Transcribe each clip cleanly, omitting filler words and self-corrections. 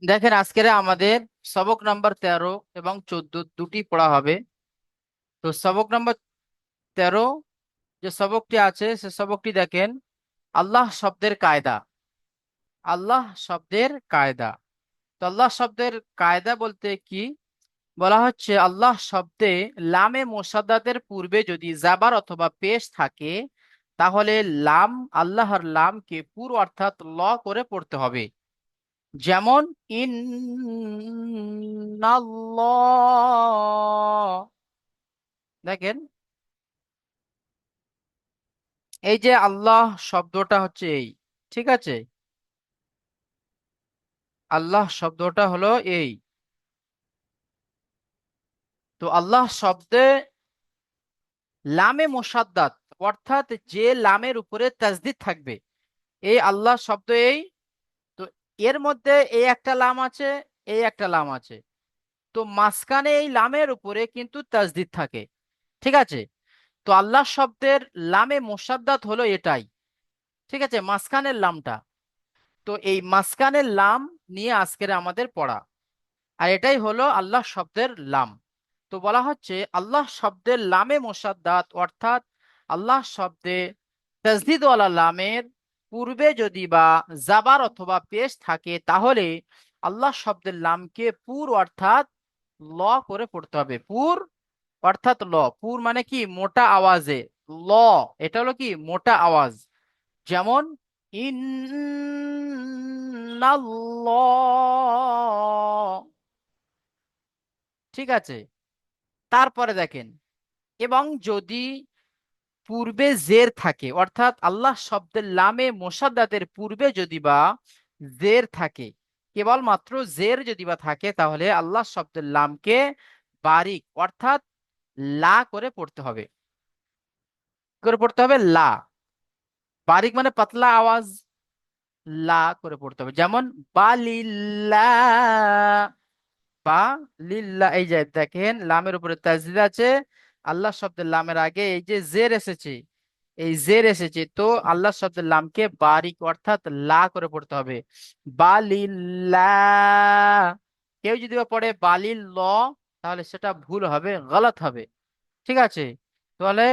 দেখেন, আজকের আমাদের সবক নাম্বার 13 এবং 14 দুটি পড়া হবে। তো সবক নাম্বার 13 যে সবকটি আছে সে সবকটি দেখেন, আল্লাহ শব্দের কায়দা। আল্লাহ শব্দের কায়দা। তো আল্লাহ শব্দের কায়দা বলতে কি বলা হচ্ছে, আল্লাহ শব্দে লামে মোসাদ্দাদের পূর্বে যদি জাবার অথবা পেশ থাকে, তাহলে লাম, আল্লাহর লামকে পুরো অর্থাৎ ল করে পড়তে হবে। যেমন ইন্নাল্লাহ। দেখেন, এই যে আল্লাহ শব্দটা হচ্ছে এই, ঠিক আছে, আল্লাহ শব্দটা হলো এই। তো আল্লাহ শব্দে লামে মোসাদ্দাত, অর্থাৎ যে লামের উপরে তাসদিদ থাকবে, এই আল্লাহ শব্দ এই। তো এর মধ্যে এই একটা লাম আছে, এই একটা লাম আছে। তো মাঝখানে এই লামের উপরে কিন্তু তাসদিদ থাকে, ঠিক আছে। তো আল্লাহ শব্দের লামে মোসাদ্দাত হলো এটাই, ঠিক আছে, মাঝখানের লামটা। তো এই মাঝখানের লাম নিয়ে আজকের আমাদের পড়া, আর এটাই হলো আল্লাহ শব্দের লাম। তো বলা হচ্ছে আল্লাহ শব্দের লামে মোসাদ্দাত, অর্থাৎ আল্লাহ শব্দে তাসদীদওয়ালা লামের পূর্বে যদি বা জাবার অথবা পেশ থাকে, তাহলে আল্লাহ শব্দের লামকে পুর অর্থাৎ ল করে পড়তে হবে। পুর অর্থাৎ ল। পুর মানে কি? মোটা আওয়াজে ল। এটা হলো কি? মোটা আওয়াজ। যেমন ইন্নাল্লাহ, ঠিক আছে। তারপরে দেখেন, এবং যদি পূর্বে জের থাকে, অর্থাৎ আল্লাহ শব্দের লামে মোসাদ্দাতের পূর্বে যদি বা জের থাকে, কেবলমাত্র জের যদি বা থাকে, তাহলে আল্লাহ শব্দের লামকে বারিক অর্থাৎ লা করে পড়তে হবে। কি করে পড়তে হবে? লা। বারিক মানে পাতলা আওয়াজ, লা করে পড়তে হবে। যেমন বালিল্লাহ, বা লিল্লাহ। এই যে দেখেন, লামের উপরে তাজদিদ আছে, আল্লাহ শব্দের লামের আগে এই যে জের এসেছে, এই জের এসেছে, তো আল্লাহ শব্দের লামকে বারিক অর্থাৎ লা করে পড়তে হবে। বালিল্লাহ। কেউ যদি বা পড়ে বালিল ল, তাহলে সেটা ভুল হবে, গলত হবে, ঠিক আছে। তাহলে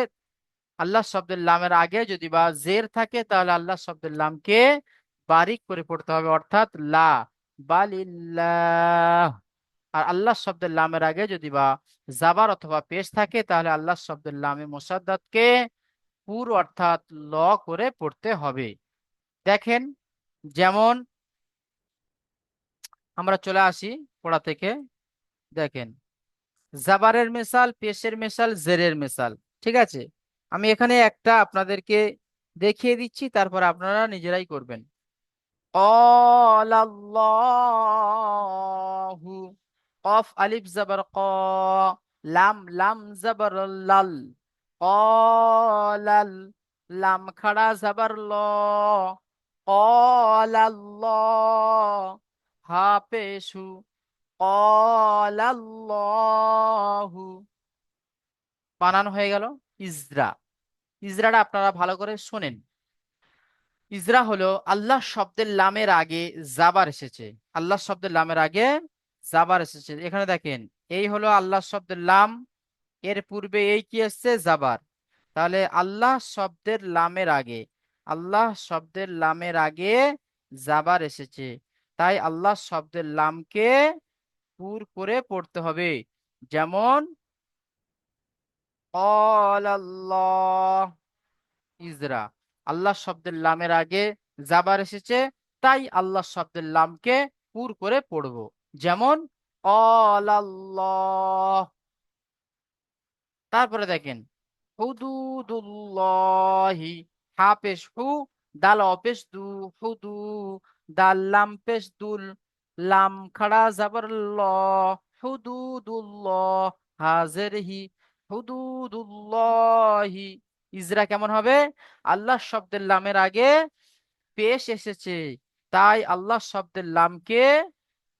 আল্লাহ শব্দের লামের আগে যদি বা জের থাকে, তাহলে আল্লাহ শব্দের লামকে বারিক করে পড়তে হবে, অর্থাৎ লা, বালিল্লাহ। আর আল্লাহ শব্দের লামের আগে যদি বা জাবার অথবা পেশ থাকে, তাহলে আল্লাহ শব্দের লামে মোসাদ্দাতকে পুর অর্থাৎ ল করে পড়তে হবে। দেখেন, যেমন আমরা চলে আসি পড়া থেকে। দেখেন, জাবারের মেসাল, পেশের মেসাল, জেরের মেসাল, ঠিক আছে। আমি এখানে একটা আপনাদেরকে দেখিয়ে দিচ্ছি, তারপর আপনারা নিজেরাই করবেন। আল্লাহু, কফ আলিফ জবর ক, লাম লাম জবর লাল, কলাল, লাম খাড়া জবর ল, কলাল্লাহ, হা পেশু, কলাল্লাহু। বানানো হয়ে গেল ইজরা। ইজরাটা আপনারা ভালো করে শোনেন। ইজরা হলো আল্লাহ শব্দের লামের আগে জাবার এসেছে। আল্লাহ শব্দের লামের আগে জাবার এসেছে, এখানে দেখেন, এই হলো আল্লাহ শব্দের লাম, এর পূর্বে এই কি এসছে? জাবার। তাহলে আল্লাহ শব্দের লামের আগে, আল্লাহ শব্দের লামের আগে জাবার এসেছে, তাই আল্লাহ শব্দের লামকে পুর করে পড়তে হবে। যেমন আল্লাহ, ইজরা। আল্লাহ শব্দের লামের আগে জাবার এসেছে, তাই আল্লাহ শব্দের লামকে পুর করে পড়বো। যেমন আল্লাহ। তারপরে দেখেন, হুদুদুল্লাহি, হা পেশ হু, দাল অপেশ দু, হুদু, দাল লাম পেশ দুল, লাম খাড়া জাবার ল, হুদুদুল্লাহ, হাজের হি, হুদুদুল্লাহি। ইজরা কেমন হবে? আল্লাহ শব্দের লামের আগে পেশ এসেছে, তাই আল্লাহ শব্দের লামকে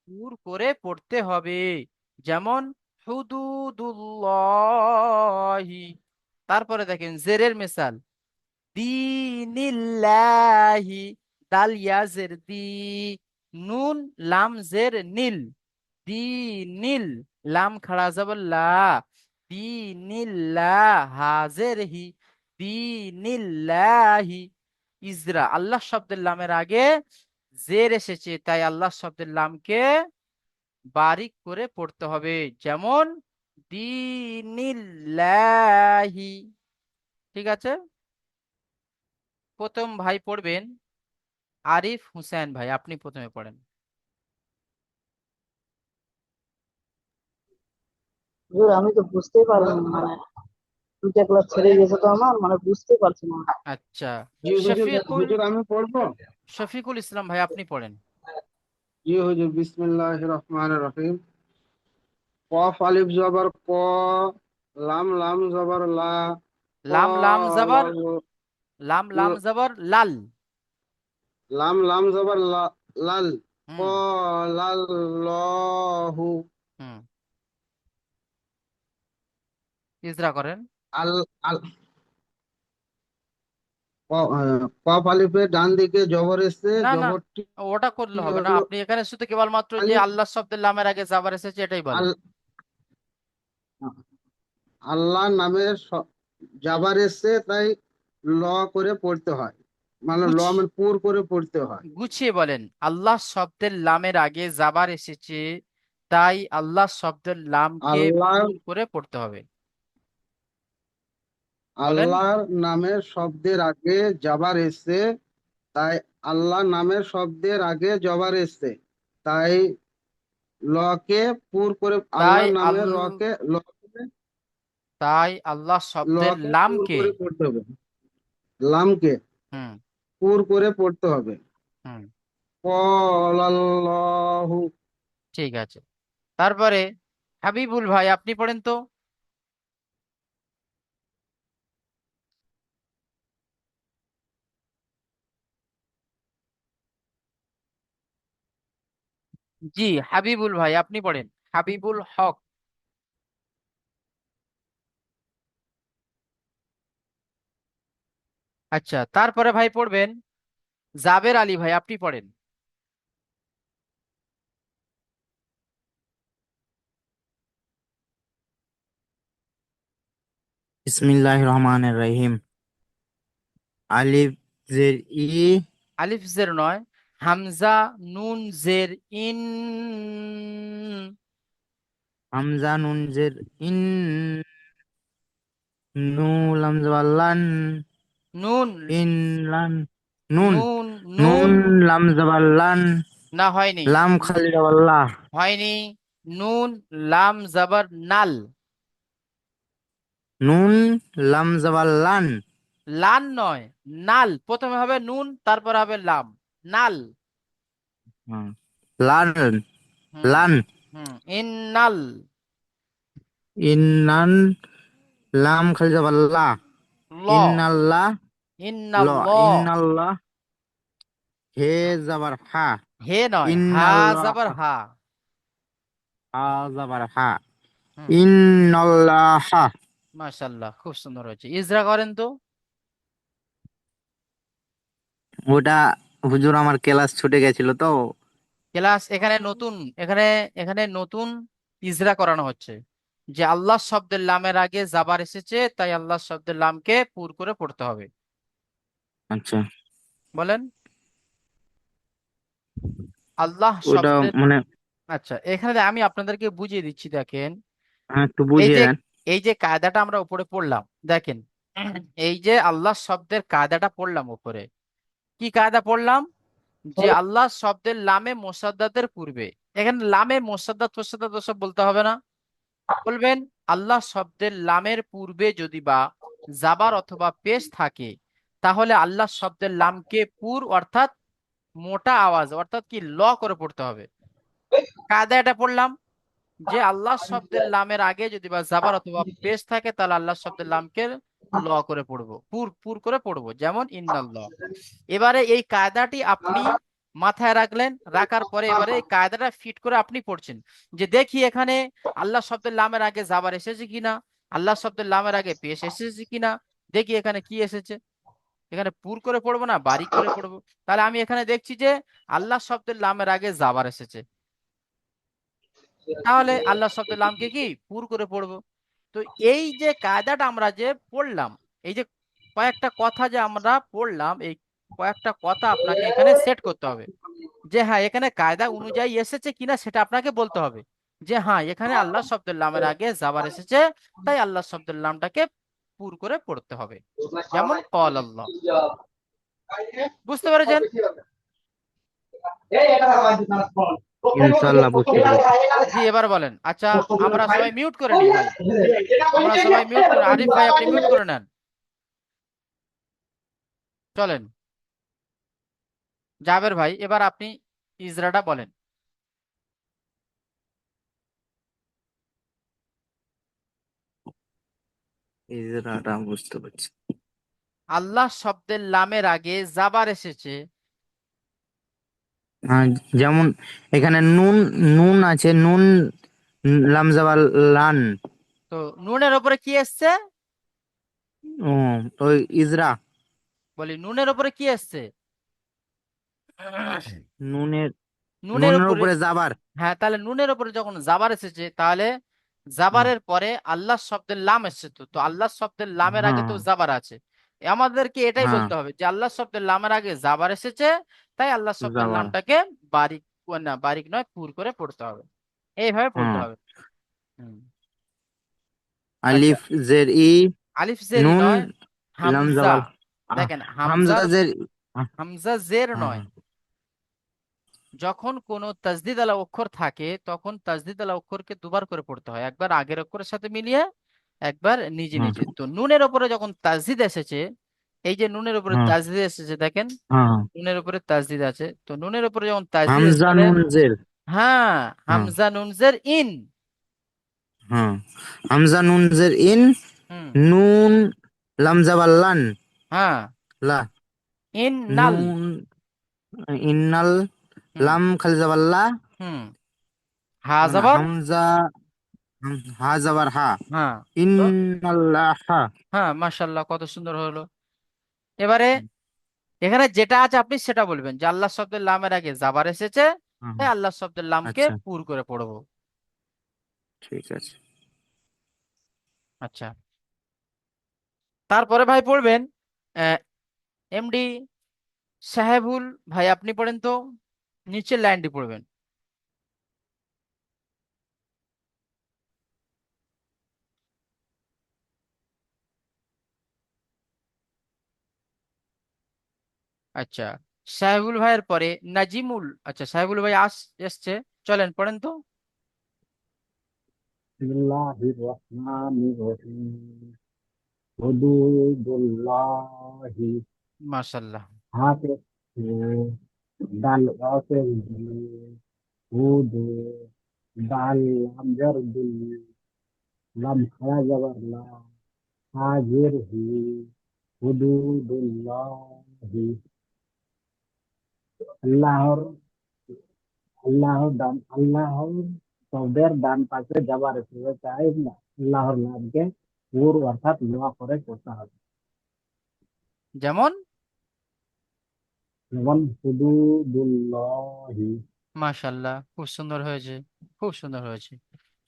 পুর করে পড়তে হবে। যেমন হুদুদুল্লাহি। তারপরে দেখেন জেরের মেসাল, দিনিল্লাহি, দাল ইয়াজের দি, নুন লাম জের নীল, দি নীল, লাম খাড়া জবর লা, দি নীল্লা, হাজের হি, দি নীল্লাহি। ইজরা, আল্লাহ শব্দের লামের আগে জের এসেছে, তাই আল্লাহ শব্দের লামকে বারিক করে পড়তে হবে। যেমন দিনিল্লাহি। ঠিক আছে, প্রথম ভাই পড়বেন আরিফ হুসেন ভাই, আপনি প্রথমে পড়েন। হুজুর আমি তো বুঝতেই পারলাম না, মানে দুইটা ক্লাস ছেড়ে গেছে তো আমার, মানে বুঝতেই পারছি না। আচ্ছা, জি হুজুর, শফিকুল, হুজুর আমি পড়বো। শফিকুল ইসলাম ভাই আপনি পড়েন। জি হুজুর, বিসমিল্লাহির রহমানির রহিম। কফ আলিফ জবর ক, লাম লাম জবর লা, ক লাম লাম জবর, লাম লাম লাম জবর লাল। লাম লাম জবর লাল, ক হুম লাল লহু, হুম, ইজরা করেন। আল আল কফ আলিফের ডান দিকে জবর এসছে, না না, জবরটি ওটা করলে হবে না, হলো আপনি এখানে শুধু কেবলমাত্র যে আলিফ। আল্লাহ শব্দের লামের আগে যাবার এসেছে এটাই বলেন। আল আল্লাহ নামের জাবার এসছে, তাই ল করে পড়তে হয়, মানে ল গুছ মানে পুর করে পড়তে হয়। গুছিয়ে বলেন, আল্লাহ শব্দের লামের আগে যাবার এসেছে, তাই আল্লাহ শব্দের লামকে আল্লাহ পুর করে পড়তে হবে। বলেন। আল্লাহর নামের শব্দের আগে জাবার এসছে, তাই আল্লাহ নামের শব্দের আগে জবার এসছে, তাই লকে পুর করে তাই আল্লাহ আল নামের রকে তাই আল্লাহ শব্দের লকে পুর লামকে, করে পড়তে হবে, লামকে হুম পুর করে পড়তে হবে। হুম, ক্বালাল্লাহু। ঠিক আছে। তারপরে হাবিবুল ভাই আপনি পড়েন তো। জি, হাবিবুল ভাই আপনি পড়েন, হাবিবুল হক। আচ্ছা, তারপরে ভাই পড়বেন জাবের আলী ভাই, আপনি পড়েন। বিসমিল্লাহির রহমানির রহিম। আলিফ জের ই, আলিফ জের নয়, হামজা নুন জের ইন, হামজা নুন জের ইন, নু লাম জবর লান, নুন, ইন লান, নুন, নুন নুন নুন, লাম জবর লান, না হয়নি, লাম খালি জবর লা, হয়নি, নুন লাম জবর নাল, নুন লাম জবর লান, লান নয়, নাল, প্রথমে হবে নুন তারপর হবে লাম, নাল। হুম, লান, হুম লান, হুম, ইন্নাল, ইন্নান, লাম খালি জবর লা, ল, ইন্নাল্লাহ, ল, ইন্নাল্লাহ, ইন্নাল্লাহ, হে জবর হা, হে নয়, হা ইন্নাল্লাহ, জবর হা। হা জবর হা, হুম, ইন্নাল্লাহ। মাশাল্লাহ, খুব সুন্দর হয়েছে, ইজরা করেন তো। ওটা হুজুর আমার ক্লাস ছুটে গেছিল তো। ক্লাস এখানে নতুন, এখানে এখানে নতুন ইজরা করানো হচ্ছে, যে আল্লাহ শব্দের লামের আগে জাবার এসেছে, তাই আল্লাহ শব্দের লামকে পুর করে পড়তে হবে। আচ্ছা, বলেন, আল্লাহ ওটা শব্দের, মানে, আচ্ছা এখানে আমি আপনাদেরকে বুঝিয়ে দিচ্ছি, দেখেন। হ্যাঁ একটু এই বুঝিয়ে যে দেন। এই যে কায়দাটা আমরা উপরে পড়লাম, দেখেন, এই যে আল্লাহ শব্দের কায়দাটা পড়লাম উপরে, কি কায়দা পড়লাম, যে আল্লাহ শব্দের লামে মোসাদ্দাদের পূর্বে, এখানে লামে মোসাদ্দাদ ফোসাদ্দাদ ওসব বলতে হবে না, বলবেন আল্লাহ শব্দের লামের পূর্বে যদি বা জাবার অথবা পেশ থাকে, তাহলে আল্লাহ শব্দের লামকে পুর অর্থাৎ মোটা আওয়াজ অর্থাৎ কি ল করে পড়তে হবে। কায়দা এটা পড়লাম, যে আল্লাহ শব্দের লামের আগে যদি বা জাবার অথবা পেশ থাকে, তাহলে আল্লাহ শব্দের লামকে ল করে পড়বো, পুর পুর করে পড়বো, যেমন ইন্নাল্লাহ। এবারে এই কায়দাটি আপনি মাথায় রাখলেন, রাখার পরে এবারে এই কায়দাটা ফিট করে আপনি পড়ছেন, যে দেখি এখানে আল্লাহ শব্দের লামের আগে জাবার এসেছে কিনা, আল্লাহ শব্দের লামের আগে পেশ এসেছে কিনা, দেখি এখানে কি এসেছে। এখানে পুর করে পড়বো না বারিক করে পড়বো? তাহলে আমি এখানে দেখছি যে আল্লাহ শব্দের লামের আগে জাবার এসেছে, তাহলে আল্লাহ শব্দের লামকে কি পুর করে পড়বো। তো এই যে কায়দাটা আমরা যে পড়লাম, এই যে কয়েকটা কথা যে আমরা পড়লাম, এই কয়েকটা কথা আপনাকে এখানে সেট করতে হবে যে হ্যাঁ এখানে কায়দা অনুযায়ী এসেছে কিনা সেটা আপনাকে বলতে হবে, যে হ্যাঁ এখানে আল্লাহ শব্দের লামের আগে জাবার এসেছে, তাই আল্লাহ শব্দের লামটাকে পুর করে পড়তে হবে। যেমন কল আল্লাহ, বুঝতে পেরেছেন? ইনশাল্লাহ বুঝতে পেরেছি। জি এবার বলেন। আচ্ছা, আমরা সবাই মিউট করে নিই ভাই, আমরা সবাই মিউট করে, আরিফ ভাই আপনি মিউট করে নেন। চলেন জাবের ভাই, এবার আপনি ইজরাটা বলেন। ইজরাটা বুঝতে পারছি। আল্লাহ শব্দের লামের আগে জাবার এসেছে। হ্যাঁ, যেমন এখানে নুন, নুন আছে, নুন লাম জাবার লান। তো নুনের ওপরে কি এসছে? ও, ওই ইজরা। বলি নুনের ওপরে কি এসছে? নুনের, নুনের নুনের উপরে। উপরে জাবার। হ্যাঁ, তাহলে নুনের উপরে যখন জাবার এসেছে, তাহলে হ্যাঁ, জাবারের পরে আল্লাহ শব্দের লাম এসেছে। তো আল্লাহ শব্দের লামের আগে হ্যাঁ, তো জাবার আছে। আমাদেরকে এটাই হ্যাঁ, বলতে হবে যে আল্লাহ শব্দের লামের আগে জাবার এসেছে, তাই আল্লাহ শব্দের জাবার। লামটাকে বারিক, না বারিক নয় পুর করে পড়তে হবে, এইভাবে পড়তে হ্যাঁ, হবে। হুম। আচ্ছা, আলিফ জের ই, আলিফ জেরি নুন নয়, লাম হামজা। জাবার দেখেন হামজা হামজার, জের। হামজা জের নয়। হ্যাঁ, যখন কোনো তাজদিদ আলা অক্ষর থাকে তখন তাজদিদ আলা অক্ষরকে দুবার করে পড়তে হয়, একবার আগের অক্ষরের সাথে মিলিয়ে, একবার নিজে হ্যাঁ, নিজে। তো নুনের উপরে যখন তাজদিদ এসেছে, এই যে নুনের উপরে হ্যাঁ, তাজদিদ এসেছে দেখেন, হ্যাঁ, নুনের উপরে তাজদিদ আছে, তো নুনের উপরে যখন তাজদিদ এসেছে হামজা তাহলে নুন জের। হ্যাঁ হ্যাঁ, হামজা নুন জের ইন। হ্যাঁ, হামজা নুন জের ইন, হুম। নুন লাম জাবার লান। হ্যাঁ, লা, ইন নাল। নুন ইন্নাল হুম। লাম খালি জাবার লা। হুম। হা মানে জবর। হামজা, হা যাবার হা, হ্যাঁ। তো ইন্নাল্লাহ। হ্যাঁ, মাশাআল্লাহ, কত সুন্দর হলো। এবারে এখানে যেটা আছে আপনি সেটা বলবেন যে আল্লাহ শব্দের লামের আগে জাবার এসেছে, তাই আল্লাহ শব্দের লামকে আচ্ছা, পুর করে পড়বো। ঠিক আছে। আচ্ছা, তারপরে ভাই পড়বেন এমডি সাহেবুল ভাই, আপনি পড়েন তো, নিচের লাইনটি পড়বেন। আচ্ছা, সাহেবুল ভাইয়ের পরে নাজিমুল, আচ্ছা সাহেবুল ভাই এসছে, চলেন পড়েন তো। বিসমিল্লাহির রহমানির রহিম হুদুদুল্লাহি মাশাআল্লাহ। হাতে দাল রাসেল হুদু দাল আমজার দুল লাম খায়া যাবার লা হাজির হি হুদুদুল্লাহি আল্লাহর আল্লাহর শব্দের ডান পাশে যাবার এসেছে, তাই না আল্লাহর নামকে পুর অর্থাৎ লোহা করে করতে হবে। যেমন যেমন হুদুদুল্লাহি। মাশাআল্লাহ, খুব সুন্দর হয়েছে, খুব সুন্দর হয়েছে।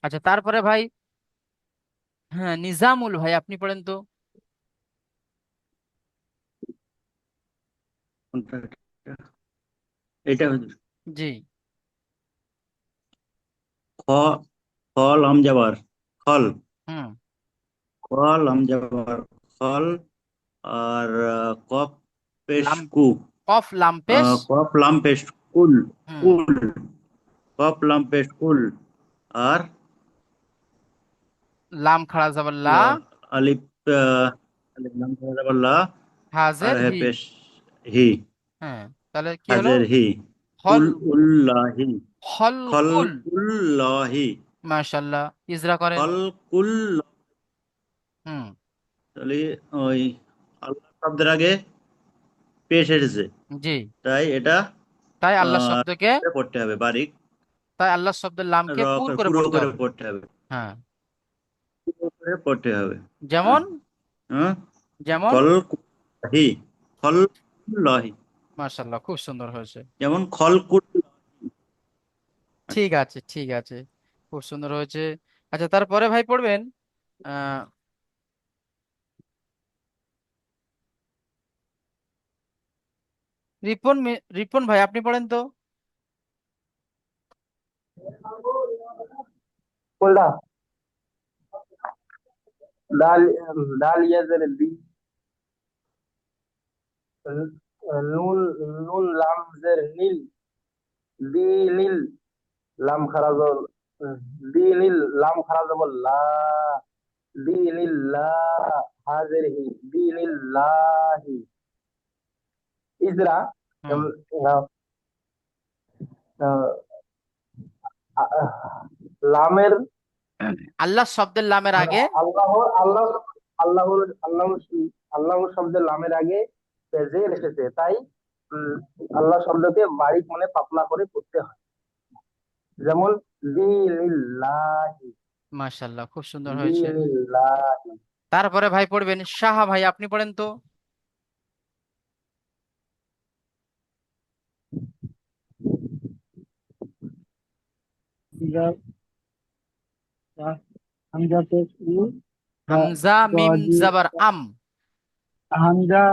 আচ্ছা, তারপরে ভাই হ্যাঁ নিজামুল ভাই, আপনি পড়েন তো। কোনটা? এটা হুজুর। জি। খ, খল আমজাবার খল, হুম। খল আমজাবার খল। আর কফ পেশ লাম, কু, কফ লাম পেশ। কফ লাম পেশ কুল, হুম। কুল, কফ লাম পেশ কুল। আর লাম খাড়া যাবার লা, আলিফ, আলিফ লাম আমজাবার লা। আর হাজের হে হি। পেশ হি, হ্যাঁ, তাহলে কি হলো? হাজের হি, হল, কুল উল্লাহি, খল হলকুল। কুল্লাহি, মাশাআল্লাহ, ইজরা করেন। খল কুল। হুম। তাহলে ওই আল্লাহ শব্দের আগে পেশ এসেছে, জি, তাই এটা তাই আল্লাহ আহ, শব্দকে, পড়তে হবে বারিক, তাই আল্লাহ শব্দের লামকে পুর করে পুরো পড়তে করে হবে। পড়তে হবে, হ্যাঁ, পুরো করে পড়তে হবে। হ্যাঁ, যেমন, হ্যাঁ, যেমন কল কুল্লাহি, খলকুল্লাহি, মাশাআল্লাহ, খুব সুন্দর হয়েছে। যেমন খলকুল। ঠিক আছে, ঠিক আছে, খুব সুন্দর হয়েছে। আচ্ছা, তারপরে ভাই পড়বেন আহ রিপন ভাই, আপনি পড়েন তো। কোনটা? ডাল, ডাল ইয়াজের দি, নুন, নুন লামজের নীল, দি নীল, লাম খারাজ, দি নীল, লাম খারাজ লা, দি নীল লা, হাজের হি, দি নীল লাহি। ইজরা, হুম। আহ, আহ, লামের, আল্লাহ শব্দের লামের মানে আগে। আল্লাহ, আল্লাহ, আল্লাহর, আল্লাহ, আল্লাহ শব্দের লামের আগে জের এসেছে, তাই উম, আল্লাহ শব্দকে বারিক মানে পাতলা করে পড়তে হয়। যেমন দিনিল্লাহি, মাশাআল্লাহ, খুব সুন্দর হয়েছে। দিনিল্লাহি। তারপরে ভাই পড়বেন সাহা ভাই, আপনি পড়েন তো। হামজা পেশ ই, হামজা মিম জাবার আম। হামজা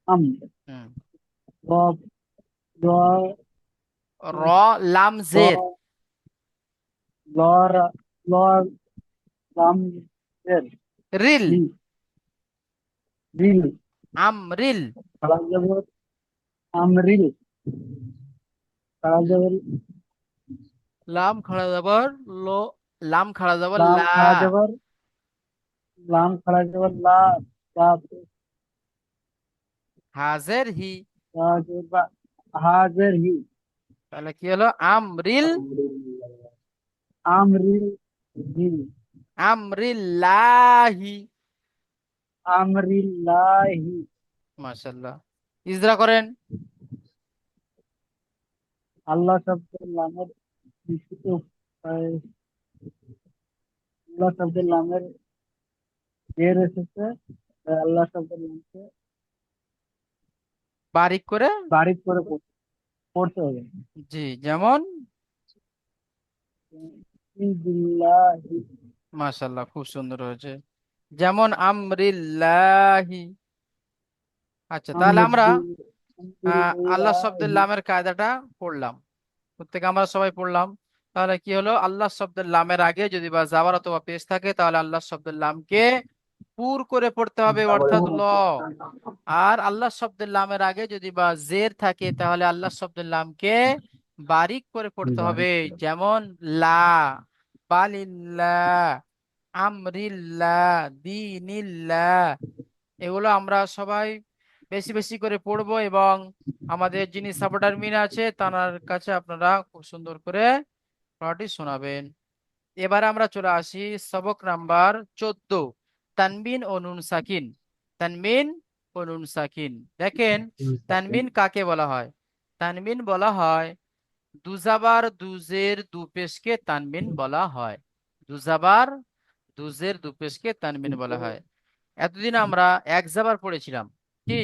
আম, হুম। র, র, র লাম জের। র, লর, লর, লাম, এর, রিল। লি, রিল, আমরিল। খাড়া জবর, আমরিল, খাড়া জবর, লাম খাড়া যাবার লো, লাম খাড়া যাবার লাম লা, খাড়া জবর, লাম খাড়া জবর লা, লা, হাজের হি। লা জবর বা, হাজের হি, তাহলে কি হলো? আমরিল, আমরিল, হি, আমরিল্লাহি। আমরিল্লাহি। মাশাআল্লাহ, ইজরা করেন। আল্লাহ শব্দের লামের বিশুদ্ধ, আল্লাহ শব্দের লামের বের এসেছে, তাই আল্লাহ শব্দের লামকে বারিক করে। বারিক করে পড়তে হবে। জি, যেমন। বিল্লাহি, মাশাআল্লাহ, খুব সুন্দর হয়েছে। যেমন আমরিল্লাহি। আচ্ছা, তাহলে আমরা আল্লাহ শব্দের আমরিল্লাহি, লামের কায়দাটা পড়লাম, প্রত্যেকে আমরা সবাই পড়লাম। তাহলে কি হলো? আল্লাহ শব্দের লামের আগে যদি বা জাবার অথবা পেশ থাকে, তাহলে আল্লাহ শব্দের লামকে পুর করে পড়তে হবে, অর্থাৎ ল। আর আল্লাহ শব্দের লামের আগে যদি বা জের থাকে, তাহলে আল্লাহ শব্দের লামকে বারিক করে পড়তে হবে, যেমন লা, বালিল্লাহ, আমরিল্লাহ, দিনিল্লাহ। এগুলো আমরা সবাই বেশি বেশি করে পড়বো, এবং আমাদের যিনি সাপোর্টার মিন আছে তার কাছে আপনারা খুব সুন্দর করে পড়াটি শোনাবেন। এবার আমরা চলে আসি সবক নাম্বার 14, তানবিন ও নুন সাকিন। তানবিন ও নুন সাকিন, দেখেন তানবিন কাকে বলা হয়? তানবিন বলা হয় দুজাবার দুজের দুপেশকে তানবিন বলা হয়। দুজাবার দুজের দুপেশকে তানবিন বলা হয়। এতদিন আমরা এক জাবার পড়েছিলাম, কি?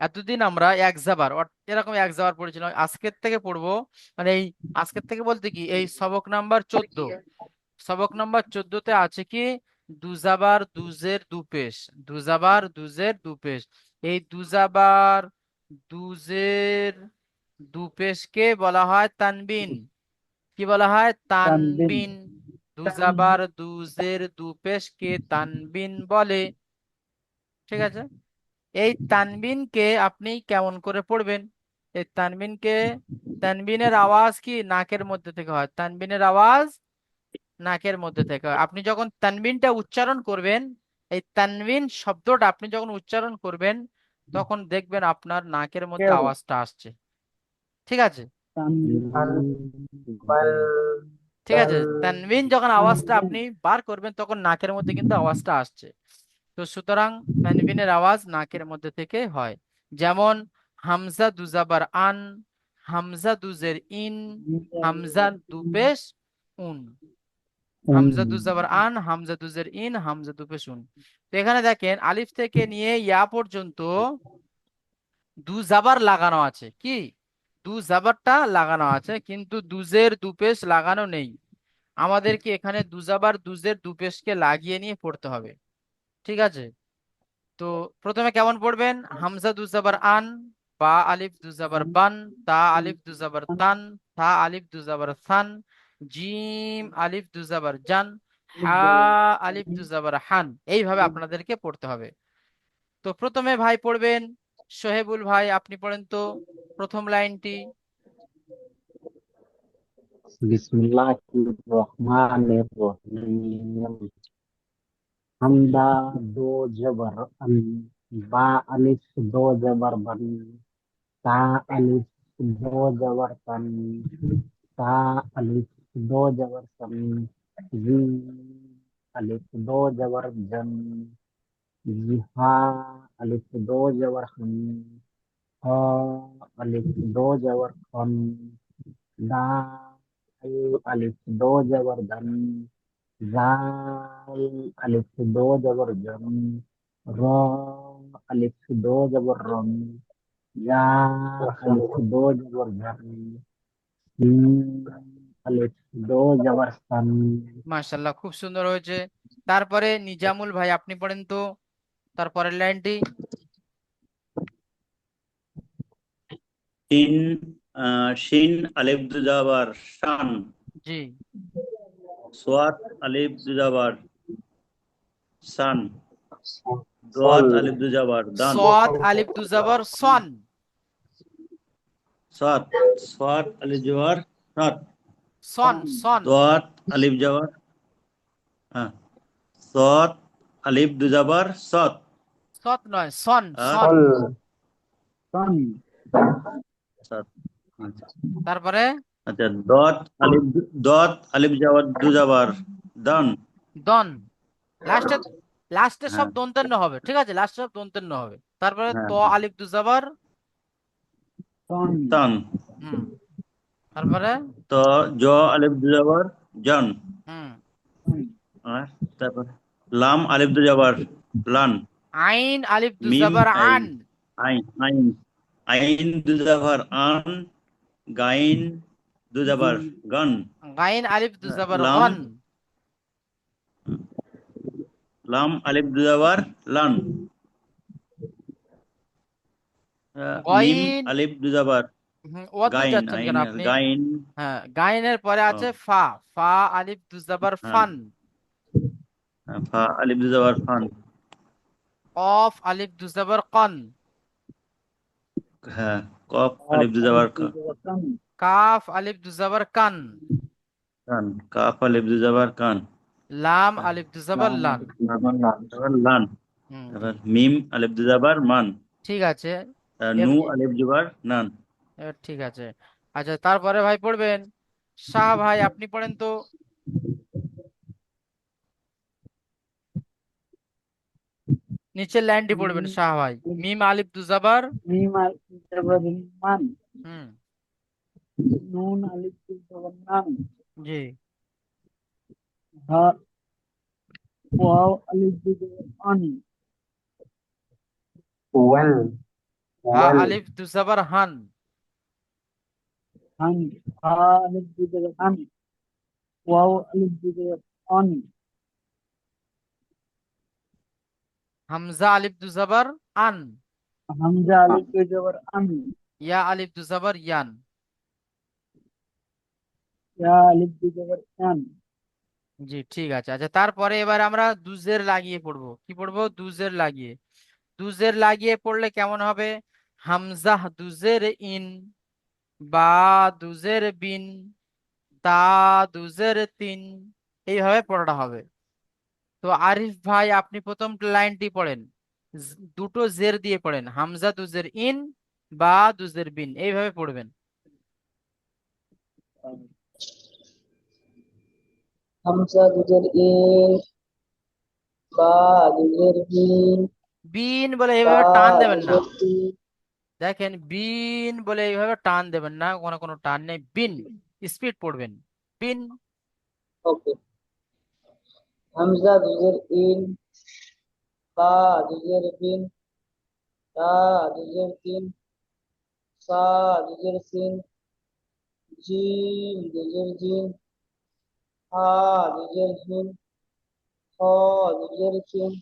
এতদিন আমরা এক জাবার এরকম এক জাবার পড়েছিলাম। আজকের থেকে পড়বো, মানে এই আজকের থেকে বলতে কি, এই সবক নাম্বার 14, সবক নাম্বার 14তে আছে কি দুজাবার দুজের দুপেশ। দুজাবার দুজের দুপেশ, এই দুজাবার দুজের দুপেশকে বলা হয় তানবিন। কি বলা হয়? তানবিন, তানবিন। দুজাবার দুজের দুপেশকে তানবিন বলে। ঠিক আছে, এই তানবিনকে আপনি কেমন করে পড়বেন? এই তানবিনকে, তানবিনের আওয়াজ কি নাকের মধ্যে থেকে হয়, তানবিনের আওয়াজ নাকের মধ্যে থেকে হয়। আপনি যখন তানবিনটা উচ্চারণ করবেন, এই তানবিন শব্দটা আপনি যখন উচ্চারণ করবেন, তখন দেখবেন আপনার নাকের মধ্যে কেউ, আওয়াজটা আসছে। ঠিক আছে, বাল, ঠিক বাল, আছে, তানবিন যখন আওয়াজটা তানবিন, আপনি বার করবেন, তখন নাকের মধ্যে কিন্তু আওয়াজটা আসছে। তো সুতরাং তানবিনের আওয়াজ নাকের মধ্যে থেকে হয়। যেমন হামজা দুজাবার আন, হামজা দুজের ইন, হামজা দুপেশ উন। হামজা দুজাবার আন, হামজা দুজের ইন, হামজা দুপে শুন। তো এখানে দেখেন আলিফ থেকে নিয়ে ইয়া পর্যন্ত দু জাবার লাগানো আছে, কি দু জাবারটা লাগানো আছে, কিন্তু দুজের দুপেশ লাগানো নেই। আমাদেরকে এখানে দুজাবার দুজের দুপেশকে লাগিয়ে নিয়ে পড়তে হবে, ঠিক আছে? তো প্রথমে কেমন পড়বেন? হামজা দুজাবার আন, বা আলিফ দুজাবার বান, তা আলিফ দুজাবার তান, থা আলিফ দুজাবার থান, জিম আলিফ দুজাবার জান, হা আলিফ দুজাবার হান। এইভাবে আপনাদেরকে পড়তে হবে। তো প্রথমে ভাই পড়বেন, সোহেবুল ভাই আপনি পড়েন তো প্রথম লাইনটি। बिस्मिल्लाहिर्रहमानिर्रहीम। हमदा दो जबर अन, बा अलिफ दो जबर बन, ता अलिफ दो जबर तन, ता अलिफ दो जबर सन, जी अलिफ दो जबर जन, जिहा अलिफ दो जबर हन, हा अलिफ दो जबर खन, दाल अलिफ दो जबर धन, जाल अलिफ दो जबर जम, रा अलिफ दो जबर रम, या अलिफ दो जबर जम, सीन अलिफ दो जबर सन। মাশাআল্লাহ, খুব সুন্দর হয়েছে। তারপরে নিজামুল ভাই আপনি পড়েন তো তারপরের লাইনটি। শিন শিন আলিফ দুজাবার শান, জি। সোয়াত আলিফ দুজাবার সান, দোয়াত আলিফ দুজাবার দান, সদ আলিফ দুজাবার সন, সাত সোয়াত আলিফ দুজাবার সাত, সন সন। দোয়াত আলিফ জাবার, হ্যাঁ, সত আলিফ দুজাবার সত, সত নয়, সন আর সন। सन সাত। আচ্ছা তারপরে আচ্ছা, দত আলিফ জাবার দুজাবার দান, দন। লাস্টে লাস্টে সব হ্যাঁ দন্তেন্ন হবে, ঠিক আছে, লাস্টে সব দন্তেন্ন হবে। তারপরে ত হ্যাঁ আলিফ দুজাবার सन তান, হুম। তারপরে তো জ আলিফ দুজাবার জান, হুম। আর তারপর লাম আলিফ দুজাবার লান, আইন আলিফ মিম দুজাবার আইন আন, আইন আইন আইন দুজাবার আন, গাইন দুজাবার গান, গাইন আলিফ দুজাবার লাম গন, লাম আলিফ দুজাবার লান, মিম গইন। আলিফ দুজাবার ওয়াদুদ গাইন যাচ্ছেন কেন আইন আপনি? গাইন, হ্যাঁ, গাইনের পরে ও, আছে ফা, ফা আলিফ দুজাবার হ্যাঁ, ফান, ফা আলিফ দুজাবার ফান, কফ আলিফ দুজাবার কন, হ্যাঁ, কফ আলিফ आप দুজাবার अलिफ सन কাফ আলিফ দুজাবার কান, কান, কাফ আলিফ দুজাবার কান, লাম আলিফ দুজাবার लाम লান। अलिफ सन তারপর লান, হুম। তারপর মিম আলিফ দুজাবার মান, ঠিক আছে। নু এব- আলিফ জুবার নান। এবার ঠিক আছে। আচ্ছা, তারপরে ভাই পড়বেন শাহ ভাই আপনি পড়েন তো নিচের লাইনটি পড়বেন শাহ ভাই। মিম আলিফ দুজাবার मीम अलिफ जबर मान, হুম। नून अलिफ जबर नान, জি। हा वाव अलिफ जबर अन, ওয়েল হা ওয়েল আলিফ দুজাবার হান, हन हा अलिफ जबर हन, वाव अलिफ जबर अन, হামজা আলিফ দুজাবার আন, हमजा अलिफ जबर अन, ইয়া আলিফ দুজাবার ইয়ান। या अलिफ जबर यान, জি, ঠিক আছে। আচ্ছা, তারপরে এবার আমরা দুজের লাগিয়ে পড়বো। কি পড়বো? দুজের লাগিয়ে। দুজের লাগিয়ে পড়লে কেমন হবে? হামজাহ দুজের ইন, বা দুজের বিন, তা দুজের তিন, এইভাবে পড়াটা হবে। তো আরিফ ভাই আপনি প্রথম লাইনটি পড়েন, দুটো জের দিয়ে পড়েন, হামজা দুজের ইন বা দুজের বিন, এইভাবে পড়বেন। হামজা দুজের এ, বা দুজের বি, বিন বলে তা এইভাবে টান দেবেন না। দুজের তি। দেখেন, বিন বলে এইভাবে টান দেবেন না, কোনো কোনো টান নেই। বিন, স্পিড পড়বেন। বিন। ওকে। হামজা দুজের ইন, বা দুজের বিন, তা দুজের তিন, সা দুজের সিন, জিম দুজের জিন, হা দুজের হিন, খ দুজের খিন,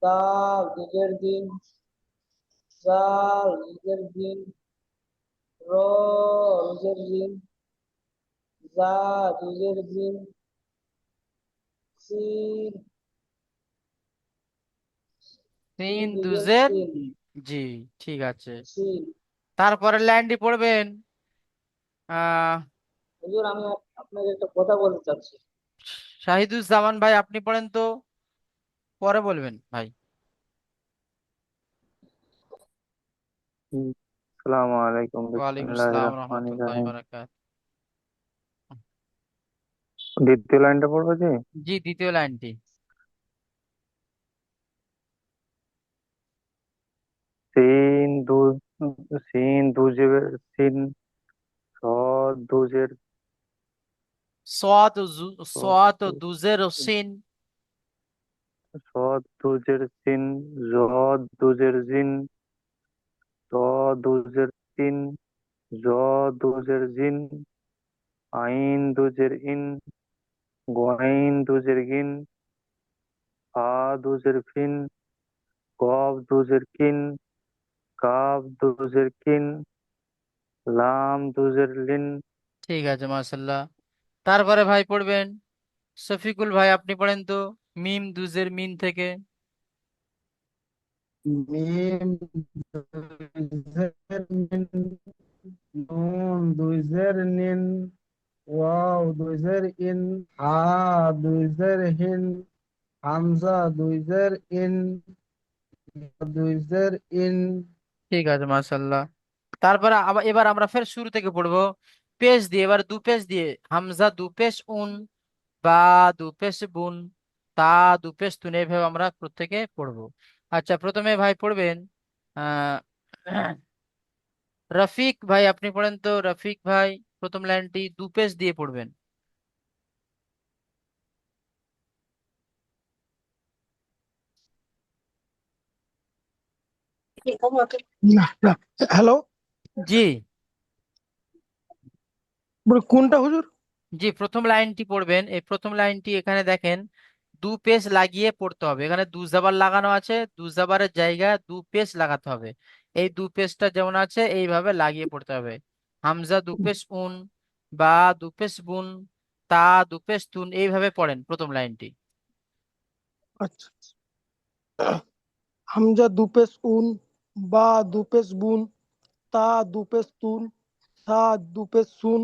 দাল দুজের দিন, জাল দুজের দিন, র দুজের দিন, জা দুজের দিন, সিন সিন তিন দুজের দুজের সিন, জি, ঠিক আছে। সিন। তারপরে লাইনটি পড়বেন। আহ হুজুর আমি আপনাকে একটা কথা বলতে চাচ্ছি। শাহিদুজ্জামান ভাই আপনি পড়েন তো, পরে বলবেন ভাই। আসসালামু আলাইকুম, ওয়ালাইকুম বিসমিল্লাহির আসসালাম রহমানির রহমতুল্লাহ রহিম। বারাকাত। দ্বিতীয় লাইনটা পড়বো জি। জি, দ্বিতীয় লাইনটি। সিন দু সিন দুজের সিন, দুজের সাদ সাদ দুজের সিন। দুজের সিন, জ দুজের জিন, ত দুজের তিন, জ দুজের জিন, আইন দুজের ইন, গইন দুজের গিন, ফা দুজের ফিন, কফ দুজের কিন, কাফ দুজের কিন, লাম দুজের লিন। ঠিক আছে মাশাল্লাহ। তারপরে ভাই পড়বেন, শফিকুল ভাই আপনি পড়েন তো, মিম দুজের মিন থেকে। মিম দুইজের মিন, নুন দুইজের নিন, ওয়াও দুইজের ইন, হা দুইজের হিন, হামজা দুইজের ইন, দুইজের ইন। ঠিক আছে মাশাল্লাহ। তারপরে আবার এবার আমরা ফের শুরু থেকে পড়বো, পেশ দিয়ে, এবার দু পেশ দিয়ে। হামজা দু পেশ উন, বা দু পেশ বুন, তা দু পেশ তুন, এইভাবে আমরা প্রত্যেকে পড়বো। আচ্ছা, প্রথমে ভাই পড়বেন আহ রফিক ভাই আপনি পড়েন তো, রফিক ভাই প্রথম লাইনটি দু পেশ দিয়ে পড়বেন। না না, হ্যালো, জি কোনটা হুজুর? জি, প্রথম লাইনটি পড়বেন। এই প্রথম লাইনটি এখানে দেখেন, দু পেজ লাগিয়ে পড়তে হবে। এখানে দু জাবার লাগানো আছে, দু জাবারের জায়গায় দু পেজ লাগাতে হবে। এই দু পেজটা যেমন আছে এইভাবে লাগিয়ে পড়তে হবে। হামজা দু পেজ উন, বা দু পেজ বুন, তা দু পেজ তুন, এইভাবে পড়েন প্রথম লাইনটি। আচ্ছা, হামজা দুপেশ উন, বা দুপেশ বুন, তা দুপেশ তুন, সা দুপেশ সুন,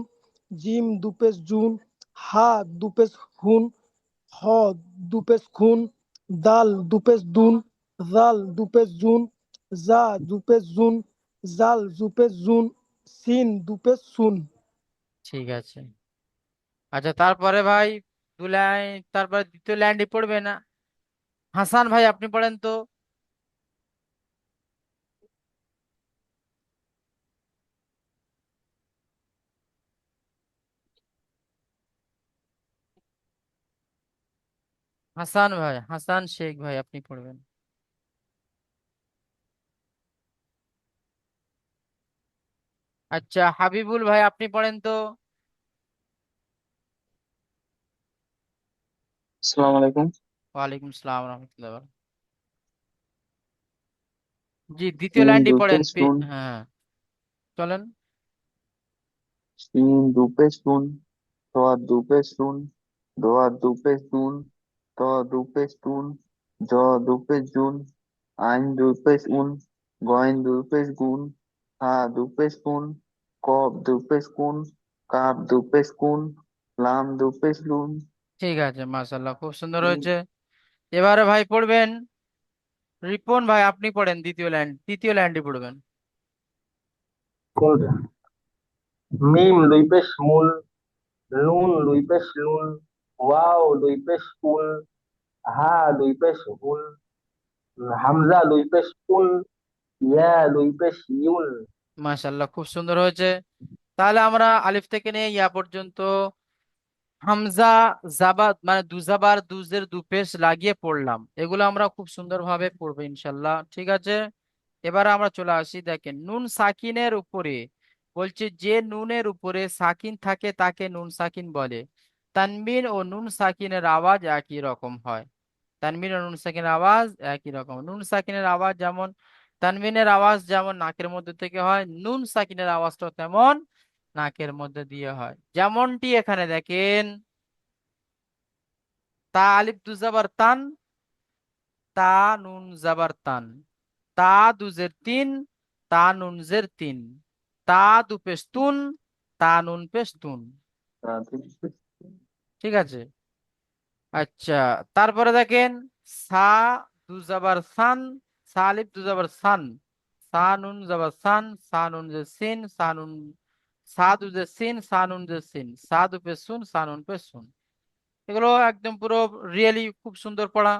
জিম দুপেশ জুন, হা দুপেশ হুন, হ দুপেশ খুন, দাল দুপেশ দুন, জাল দুপেশ জুন, জা দুপেশ জুন, জাল দুপেশ জুন, সিন দুপেশ সুন। ঠিক আছে। আচ্ছা, তারপরে ভাই দু লাইন, তারপরে দ্বিতীয় লাইনটি পড়বে না। হাসান ভাই আপনি পড়েন তো। হাসান ভাই, হাসান শেখ ভাই আপনি পড়বেন। আচ্ছা, হাবিবুল ভাই আপনি পড়েন তো। আসসালামু আলাইকুম। ওয়ালাইকুম আসসালাম রহমতুল্লাহ। জি, দ্বিতীয় সিন লাইনটি পড়েন। দুপে শুন, হ্যাঁ, চলেন। সিন দুপে শুন, ত দুপে শুন, দোয়া দুপে শুন, ত দুপে শুন, জ দুপে জুন, আইন দুপে উন, গইন দুপে গুন, হা দুপে গুন, কফ দুপে গুন, কাপ দুপে গুন, লাম দুপে লুন। ঠিক আছে মাশাল্লাহ, খুব সুন্দর হয়েছে। এবারে ভাই পড়বেন, রিপন ভাই আপনি পড়েন দ্বিতীয় লাইন, তৃতীয় লাইনটি পড়বেন। কোনটা? মিম দুই পেশ মূল, নুন দুই পেশ নুন, ওয়াও দুই পেশ উল, হা দুই পেশ হুল, হামজা দুই পেশ উল, ইয়া দুই পেশ ইউল। মাশাল্লাহ, খুব সুন্দর হয়েছে। তাহলে আমরা আলিফ থেকে নিয়ে ইয়া পর্যন্ত হামজা জাবার মানে দুজাবার দুজের দুপেশ লাগিয়ে পড়লাম, এগুলো আমরা খুব সুন্দরভাবে পড়বো ইনশাল্লাহ, ঠিক আছে। এবার আমরা চলে আসি, দেখেন নুন সাকিনের উপরে বলছে, যে নুনের উপরে সাকিন থাকে তাকে নুন সাকিন বলে। তানবিন ও নুন সাকিনের আওয়াজ একই রকম হয়। তানবিন ও নুন সাকিনের আওয়াজ একই রকম। নুন সাকিনের আওয়াজ যেমন, তানবিনের আওয়াজ যেমন নাকের মধ্যে থেকে হয়, নুন সাকিনের আওয়াজটা তেমন নাকের মধ্যে দিয়ে হয়। যেমনটি এখানে দেখেন, তা আলিফ দু জাবার তান, তা নুন জাবার তান, তা দুজের তিন, তা নুন জের তিন, তা দু পেশ তুন, তা নুন পেশ তুন, ঠিক আছে। আচ্ছা, তারপরে দেখেন, সা দু জাবার সান, সা আলিফ দু জাবার সান, সা নুন জাবার সান, সা নুন জে সিন, সা নুন, সা দু জে সিন, সা নুন জে সিন, সা দু পেশ সুন, সা নুন পেশ সুন। এগুলো একদম পুরো রিয়েলি খুব সুন্দর পড়া।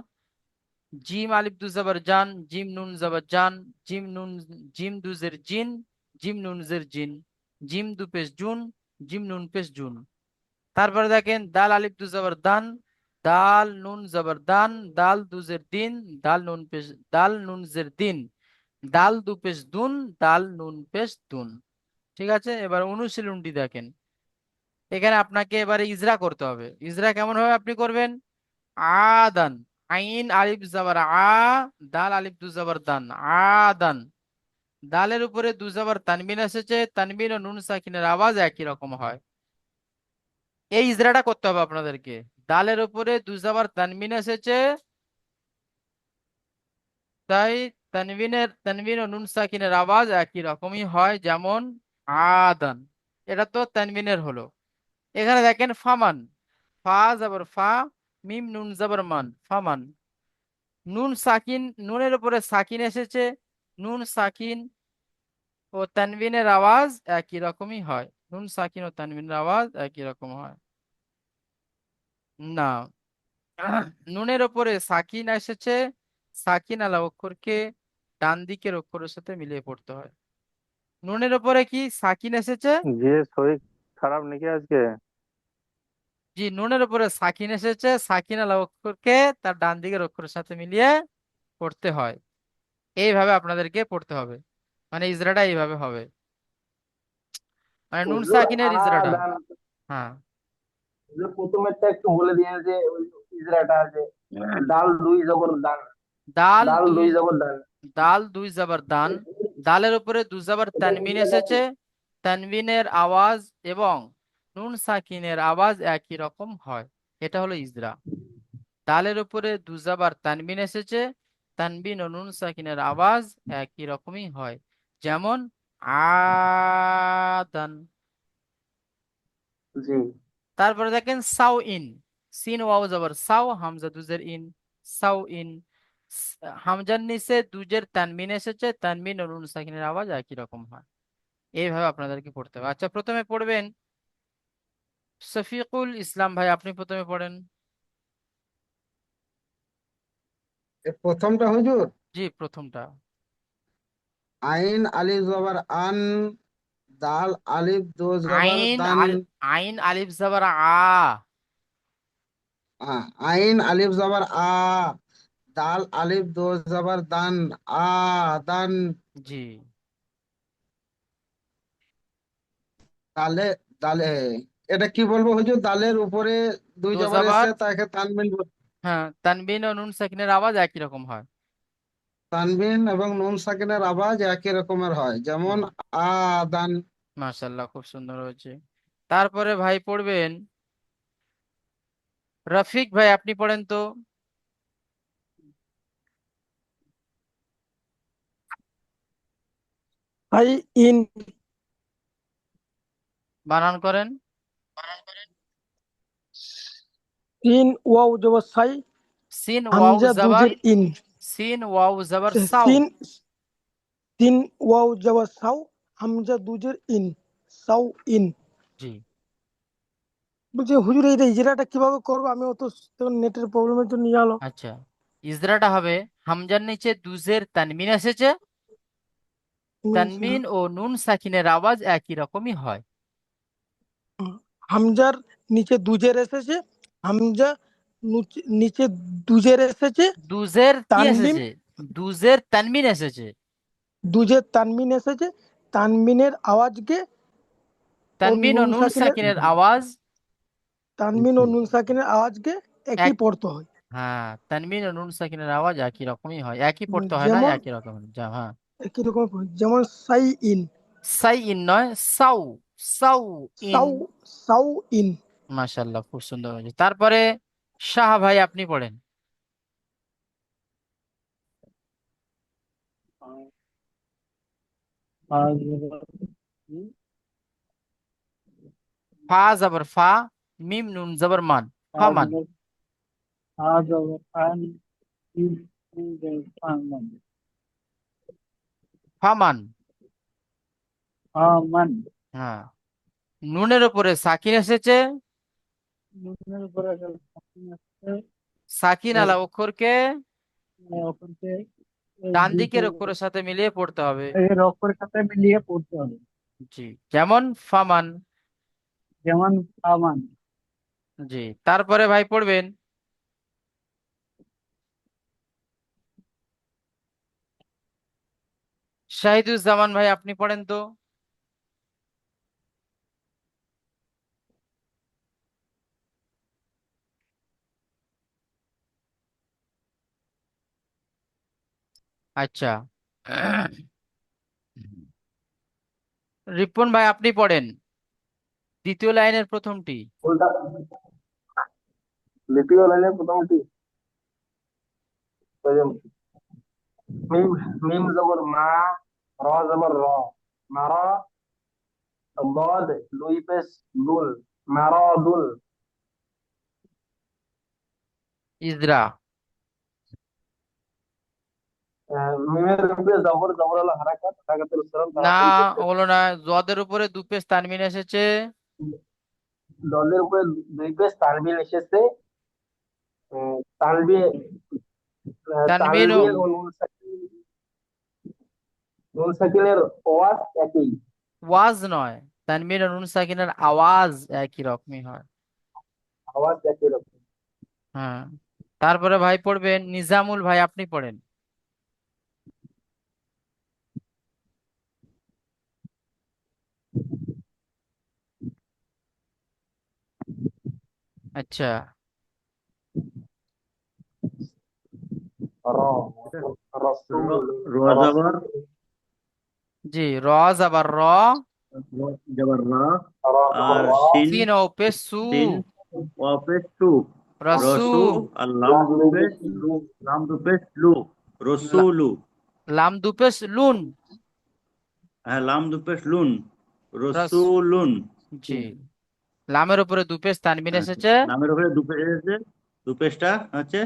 জিম আলিফ দু জাবার জান, জিম নুন জাবার জান, জিম নুন, জিম দু জের জিন, জিম নুন জের জিন, জিম দু পেশ জুন, জিম নুন পেশ জুন। তারপরে দেখেন, দাল আলিফ দু জাবার দান, দাল নুন জাবার দান, দাল দু জের দিন, দাল নুন পেশ, দাল নুন জের দিন, দাল দু পেশ দুন, দাল নুন পেশ দুন, ঠিক আছে। এবার অনুশীলনটি দেখেন, এখানে আপনাকে এবারে ইজরা করতে হবে। ইজরা কেমন ভাবে আপনি করবেন, আদান, আইন আলিফ জাবার আ, দাল আলিফ দু জাবার দান, আদান। দালের উপরে দু জাবার তানবিন এসেছে, তানবিন ও নুন সাকিনের আওয়াজ একই রকম হয়। এই ইজরাটা করতে হবে আপনাদেরকে। দালের উপরে দু জাবার তানবিন এসেছে, তাই তানবিন ও নুন সাকিনের আওয়াজ একই রকমই হয়, যেমন আদান। এটা তো তানবিনের হলো। এখানে দেখেন ফামান, ফা জাবার ফা, মিম নুন জাবার মান, ফামান। নুন সাকিন, নুনের উপরে সাকিন এসেছে, নুন সাকিন ও তানবিনের আওয়াজ একই রকমই হয়। নুন সাকিন ও তানবিনের আওয়াজ একই রকম হয় না। নুনের উপরে সাকিন এসেছে, সাকিন আলা অক্ষরকে ডান দিকের অক্ষরের সাথে মিলিয়ে পড়তে হয়। নুনের উপরে কি সাকিন এসেছে, যে শরীর খারাপ নাকি আজকে? জি নুনের উপরে সাকিন এসেছে, সাকিন আলা অক্ষরকে তার ডান দিকের অক্ষরের সাথে মিলিয়ে পড়তে হয়। এইভাবে আপনাদেরকে পড়তে হবে, মানে ইজরাটা এইভাবে হবে, মানে নুন হুজুর সাকিনের ইজরাটা। আদান, হ্যাঁ, হুজুর প্রথমেরটা একটু বলে দিয়ে যে ওই ইজরাটা আছে, ডাল দুই জবর দান, দাল ডাল দুই, দুই জবর দান। দাল দুই জাবার দান, দালের উপরে দু জাবার এটা তানবিন ইজরাটা কি? এসেছে, তানবিনের আওয়াজ এবং নুন সাকিনের আওয়াজ একই রকম হয়। এটা হলো ইজরা। দালের উপরে দু জাবার তানবিন এসেছে, তানবিন ও নুন সাকিনের আওয়াজ একই রকমই হয়, যেমন আদান। জি। তারপরে দেখেন সাউ ইন, সিন ওয়াও জবর সাউ, হামজা দুজের ইন, সাউ ইন। হামজার নিচে দুজের তানবিন এসেছে, তানবিন ও নুন সাকিনের আওয়াজ একই রকম হয়। এইভাবে আপনাদেরকে পড়তে হবে। আচ্ছা, প্রথমে পড়বেন শফিকুল ইসলাম ভাই, আপনি প্রথমে পড়েন। প্রথমটা হুজুর, জি, প্রথমটা। আইন আলিফ জবর আন, দাল আলিফ দো জবর আইন দান। আল, আইন আলিফ জবর আ, আইন আলিফ জবর আ, দাল আলিফ দো জবর দান, আ দান। জি, দালে, দালে, এটা কি বলবো হুজুর, দালের উপরে দুই দো জবর জবর, এসে তাকে তানবিন হ্যাঁ তানবিন ও নুন সাকিনের আওয়াজ একই রকম হয়। তানবিন এবং নুন সাকিনের আওয়াজ একই রকমের হয়, যেমন হুম, আদান। মাশাআল্লাহ, খুব সুন্দর হয়েছে। তারপরে ভাই পড়বেন রফিক ভাই, আপনি পড়েন তো। আই ইন, বানান করেন। তিন ওয়াও জবর সাই, সিন ওয়াও হামজা জবর, দুজের ইন, সিন ওয়াও জবর সাউ। তিন, তিন ওয়াও জবর সাউ, হামজা দুজের ইন, সাউ ইন। জি, বলছি হুজুর এই ইজরাটা কিভাবে করবো, আমি অত নেটের প্রবলেমের জন্য জানো। আচ্ছা, ইজরাটা হবে, হামজার নিচে দুজের তানবিন এসেছে, তানবিন ও নুন সাকিনের আওয়াজ একই রকমই হয়। হামজার নিচে দুজের এসেছে, হামজা নিচে দুজের এসেছে, দুজের কি তানবিন এসেছে? দুজের তানবিন এসেছে। দুজের তানবিন এসেছে, তানবিনের আওয়াজকে ও তানবিন ও নুন নুন সাকিনের সাকিনের আওয়াজ তানবিন ও নুন সাকিনের আওয়াজকে একই এক। পড়তে হয়। হ্যাঁ, তানবিন ও নুন সাকিনের আওয়াজ একই রকমই হয়, একই পড়তে হয় না, যেমন একই রকম যা। হ্যাঁ, একই রকম যেমন সাই ইন, সাই ইন নয়, সাউ। সাউ ইন। সাউ সাউ ইন। মাশাআল্লাহ, খুব সুন্দর হয়েছে। তারপরে শাহ ভাই আপনি পড়েন। ফা জবর ফা, মিম নুন জবর মান, ফামান। ফামান। হ্যাঁ, নুনের উপরে সাকিন এসেছে, সাকিন আলা অক্ষরকে ডান দিকের অক্ষরের সাথে মিলিয়ে পড়তে হবে। অক্ষরের সাথে মিলিয়ে পড়তে হবে। জি, যেমন ফামান। যেমন আমান। জি, তারপরে ভাই পড়বেন শাহিদুজ্জামান ভাই, আপনি পড়েন তো। আচ্ছা, রিপন ভাই আপনি পড়েন দ্বিতীয় লাইনের প্রথমটি। কোনটা? দ্বিতীয় লাইনের প্রথমটি। ওই যে মিম, মিম জবর মা, র জবর র, মারা, দদ দুই পেশ দুল, মারাদুল। ইজরা। মিমের উপরে জবর, জবর হলো হারাকাত, হারাকাতের উচ্চারণ না, তাড়াতাড়ি করতে হবে। ওগুলো না, জদের উপরে দু পেশ তানবিন এসেছে। দদের উপরে দুই পেশ তানবিন এসেছে। তানবিন, তানবিন ও তানবিন ও নুন সাকিনের ওয়াজ একই। ওয়াজ নয়, তানবিন ও নুন সাকিনের আওয়াজ একই রকমই হয়। আওয়াজ একই রকম। হ্যাঁ, তারপরে ভাই পড়বেন নিজামুল ভাই, আপনি পড়েন। আচ্ছা, র, এটা র, রসুল, র জবর, রসুল, জি, র আবার র, র জবর র, র জবর আর র, শিন, সিন ও পেশ সু, শিন, ওয়াপে টু, রসু, রসু, আর লাম লাম রূপে দুই লু, লাম রূপে লু, লা- রসুলু। লাম দু পেশ লুন, হ্যাঁ, লাম রূপে লুন, রস। রসুলুন। জি, লামের উপরে দু পেশ তানবিন আচ্ছা, এসেছে। নামের উপরে দুপেশ এসেছে, দুপেশটা হচ্ছে